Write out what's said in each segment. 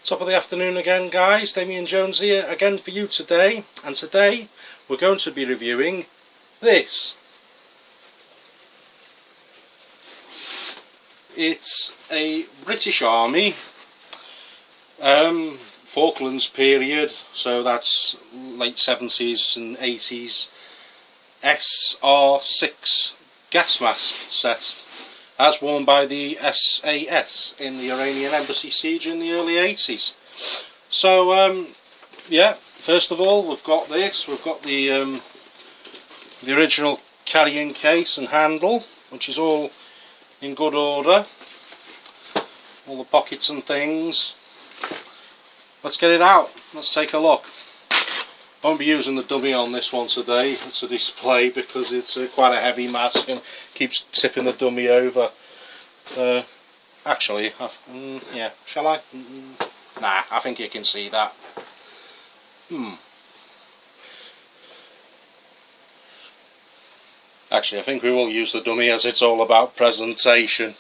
Top of the afternoon again, guys. Damien Jones here again for you today, and today we're going to be reviewing this. It's a British Army Falklands period, so that's late 70s and 80s, SR6 Gas Mask set, as worn by the S.A.S. in the Iranian embassy siege in the early 80s. So yeah, first of all we've got this. We've got the original carrying case and handle, which is all in good order. All the pockets and things. Let's get it out. Let's take a look. I won't be using the dummy on this one today. It's a display because it's quite a heavy mask and keeps tipping the dummy over. Actually, yeah, shall I? Nah, I think you can see that. Actually, I think we will use the dummy as it's all about presentation.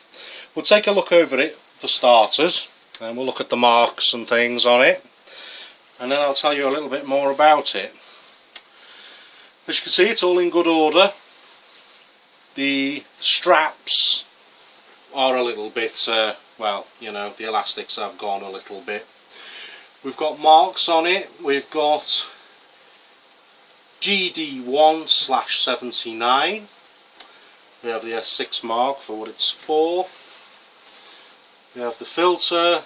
We'll take a look over it for starters, and we'll look at the marks and things on it, and then I'll tell you a little bit more about it. As you can see, it's all in good order. The straps are a little bit, well, you know, the elastics have gone a little bit. We've got marks on it. We've got GD1/79. We have the S6 mark for what it's for. We have the filter.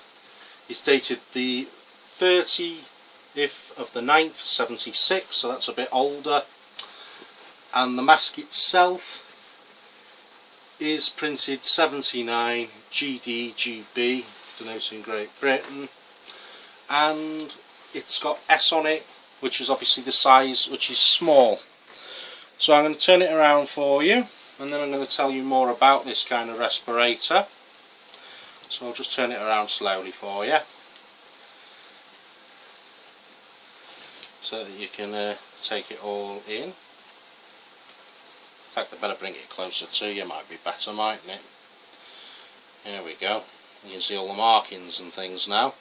It's dated the 30th of the 9th, 76, so that's a bit older. And the mask itself is printed 79 GDGB, denoting Great Britain, and it's got S on it, which is obviously the size, which is small. So I'm going to turn it around for you, and then I'm going to tell you more about this kind of respirator. So I'll just turn it around slowly for you, so that you can take it all in. In fact, I better bring it closer to you, might be better, mightn't it? There we go. You can see all the markings and things now.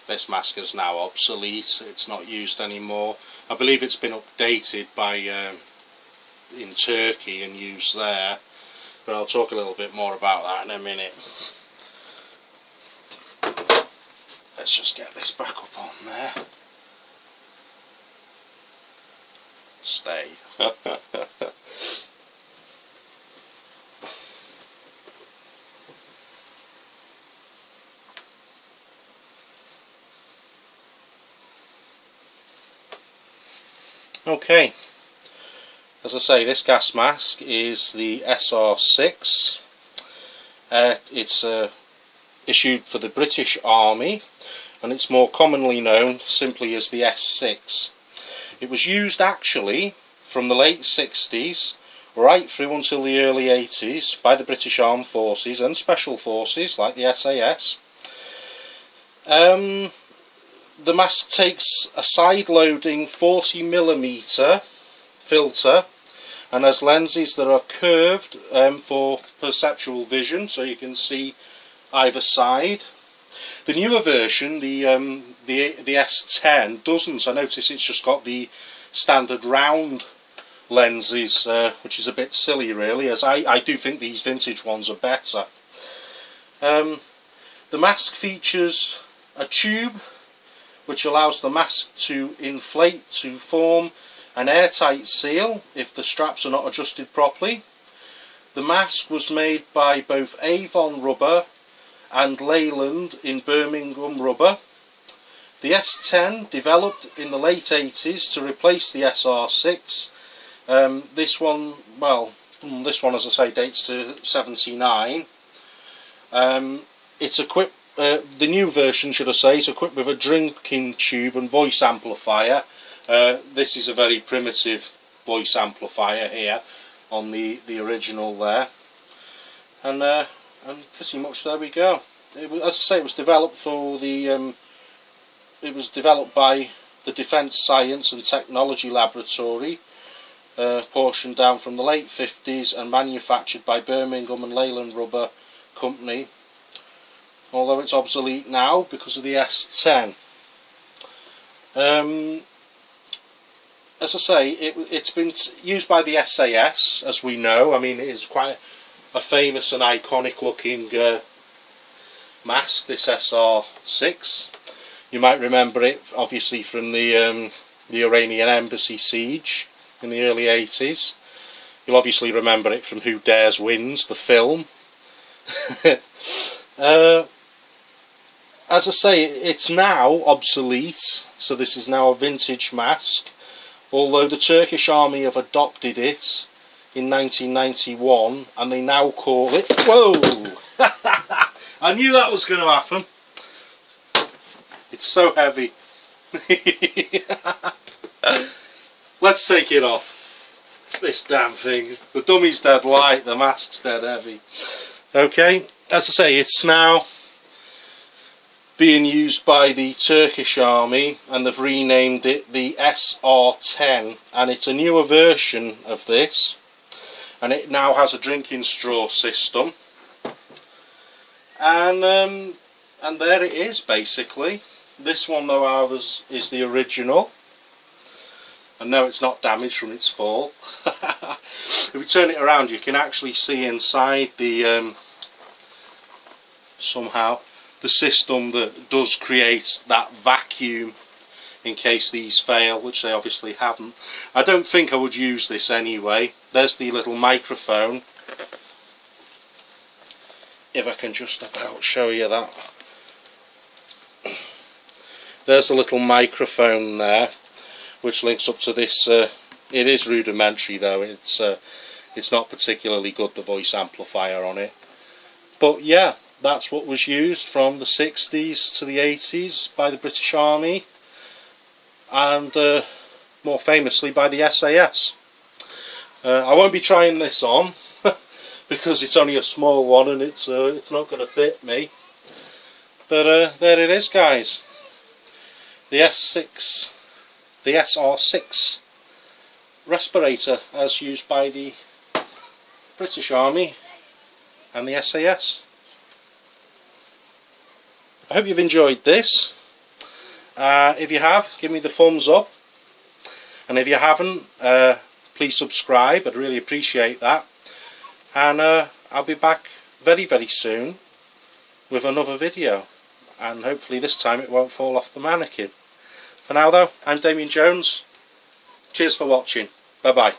This mask is now obsolete, it's not used anymore. I believe it's been updated by in Turkey and used there, but I'll talk a little bit more about that in a minute. Let's just get this back up on there. Stay. Okay, as I say, this gas mask is the SR6. It's issued for the British Army, and it's more commonly known simply as the S6. It was used actually from the late 60s right through until the early 80s by the British Armed Forces and Special Forces like the S.A.S. The mask takes a side-loading 40mm filter and has lenses that are curved for perceptual vision, so you can see either side. The newer version, the S10, doesn't. I notice it's just got the standard round lenses, which is a bit silly really, as I do think these vintage ones are better. The mask features a tube which allows the mask to inflate to form an airtight seal if the straps are not adjusted properly. The mask was made by both Avon Rubber and Leyland in Birmingham Rubber. The S10 developed in the late 80s to replace the SR6. This one, as I say, dates to 79. It's equipped. The new version, should I say, is equipped with a drinking tube and voice amplifier. This is a very primitive voice amplifier here on the original there, and pretty much there we go. As I say, it was developed for the. It was developed by the Defence Science and Technology Laboratory, portioned down from the late 50s and manufactured by Birmingham and Leyland Rubber Company, although it's obsolete now because of the S10. As I say, it's been used by the S.A.S, as we know. I mean, it is quite a famous and iconic looking mask, this SR6. You might remember it obviously from the Iranian embassy siege in the early 80s. You'll obviously remember it from Who Dares Wins, the film. As I say, it's now obsolete, so this is now a vintage mask, although the Turkish army have adopted it in 1991 and they now call it... Whoa! I knew that was going to happen. It's so heavy. Let's take it off. This damn thing. The dummy's dead light, the mask's dead heavy. Okay, as I say, it's now being used by the Turkish army and they've renamed it the SR10, and it's a newer version of this, and it now has a drinking straw system, and there it is basically. This one though, ours is the original, and no, it's not damaged from its fall. If we turn it around, you can actually see inside the somehow the system that does create that vacuum in case these fail, which they obviously haven't. I don't think I would use this anyway. There's the little microphone, if I can just about show you that. There's the little microphone there which links up to this. It is rudimentary though, it's not particularly good, the voice amplifier on it, but yeah, that's what was used from the 60s to the 80s by the British Army, and more famously by the S.A.S. I won't be trying this on because it's only a small one and it's not going to fit me. But there it is, guys. The SR6 respirator as used by the British Army and the S.A.S. I hope you've enjoyed this. If you have, give me the thumbs up, and if you haven't, please subscribe. I'd really appreciate that, and I'll be back very soon with another video, and hopefully this time it won't fall off the mannequin. For now though, I'm Damien Jones. Cheers for watching. Bye bye.